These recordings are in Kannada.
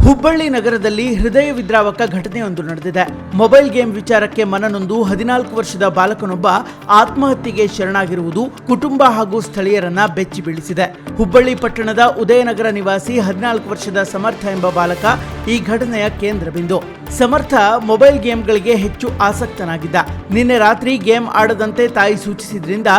ಹುಬ್ಬಳ್ಳಿ ನಗರದಲ್ಲಿ ಹೃದಯ ವಿದ್ರಾವಕ ಘಟನೆಯೊಂದು ನಡೆದಿದೆ. ಮೊಬೈಲ್ ಗೇಮ್ ವಿಚಾರಕ್ಕೆ ಮನನೊಂದು 14 ವರ್ಷದ ಬಾಲಕನೊಬ್ಬ ಆತ್ಮಹತ್ಯೆಗೆ ಶರಣಾಗಿರುವುದು ಕುಟುಂಬ ಹಾಗೂ ಸ್ಥಳೀಯರನ್ನ ಬೆಚ್ಚಿ ಬೀಳಿಸಿದೆ. ಹುಬ್ಬಳ್ಳಿ ಪಟ್ಟಣದ ಉದಯನಗರ ನಿವಾಸಿ 14 ವರ್ಷದ ಸಮರ್ಥ ಎಂಬ ಬಾಲಕ ಈ ಘಟನೆಯ ಕೇಂದ್ರ ಬಿಂದು. ಸಮರ್ಥ ಮೊಬೈಲ್ ಗೇಮ್ಗಳಿಗೆ ಹೆಚ್ಚು ಆಸಕ್ತನಾಗಿದ್ದ. ನಿನ್ನೆ ರಾತ್ರಿ ಗೇಮ್ ಆಡದಂತೆ ತಾಯಿ ಸೂಚಿಸಿದ್ರಿಂದ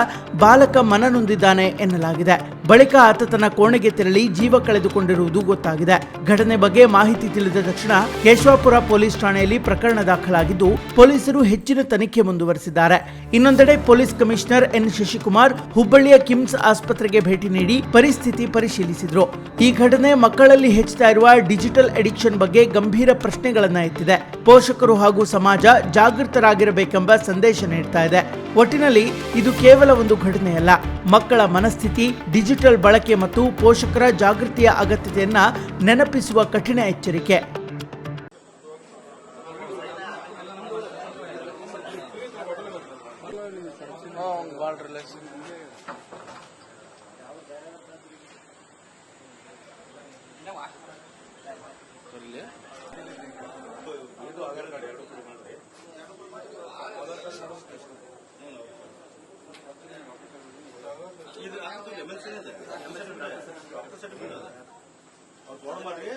ಬಾಲಕ ಮನನೊಂದಿದ್ದಾನೆ ಎನ್ನಲಾಗಿದೆ. ಬಳಿಕ ಆತ ತನ್ನ ಕೋಣೆಗೆ ತೆರಳಿ ಜೀವ ಕಳೆದುಕೊಂಡಿರುವುದು ಗೊತ್ತಾಗಿದೆ. ಘಟನೆ ಬಗ್ಗೆ ಮಾಹಿತಿ ತಿಳಿದ ತಕ್ಷಣ ಕೇಶವಾಪುರ ಪೊಲೀಸ್ ಠಾಣೆಯಲ್ಲಿ ಪ್ರಕರಣ ದಾಖಲಾಗಿದ್ದು ಪೊಲೀಸರು ಹೆಚ್ಚಿನ ತನಿಖೆ ಮುಂದುವರೆಸಿದ್ದಾರೆ. ಇನ್ನೊಂದೆಡೆ ಪೊಲೀಸ್ ಕಮಿಷನರ್ ಎನ್ ಶಶಿಕುಮಾರ್ ಹುಬ್ಬಳ್ಳಿಯ ಕಿಮ್ಸ್ ಆಸ್ಪತ್ರೆಗೆ ಭೇಟಿ ನೀಡಿ ಪರಿಸ್ಥಿತಿ ಪರಿಶೀಲಿಸಿದರು. ಈ ಘಟನೆ ಮಕ್ಕಳಲ್ಲಿ ಹೆಚ್ಚುತ್ತಾ ಇರುವ ಡಿಜಿಟಲ್ ಅಡಿಕ್ಷನ್ ಬಗ್ಗೆ ಗಂಭೀರ ಪ್ರಶ್ನೆಗಳನ್ನ ಎತ್ತಿದೆ. ಪೋಷಕರು ಹಾಗೂ ಸಮಾಜ ಜಾಗೃತರಾಗಿರಬೇಕೆಂಬ ಸಂದೇಶ ನೀಡ್ತಾ ಇದೆ. ಒಟ್ಟಿನಲ್ಲಿ ಇದು ಕೇವಲ ಒಂದು ಘಟನೆಯಲ್ಲ, ಮಕ್ಕಳ ಮನಸ್ಥಿತಿ, ಡಿಜಿಟಲ್ ಬಳಕೆ ಮತ್ತು ಪೋಷಕರ ಜಾಗೃತಿಯ ಅಗತ್ಯತೆಯನ್ನ ನೆನಪಿಸುವ ಕಠಿಣ ಎಚ್ಚರಿಕೆ. ಇದು ಎಮರ್ಜೆನ್ಸಿ ಇದೆ, ಡಾಕ್ಟರ್ ಸರ್ಟಿಫಿಕೇಟ್ ಅದು ಅವ್ರು ಫೋನ್ ಮಾಡಿ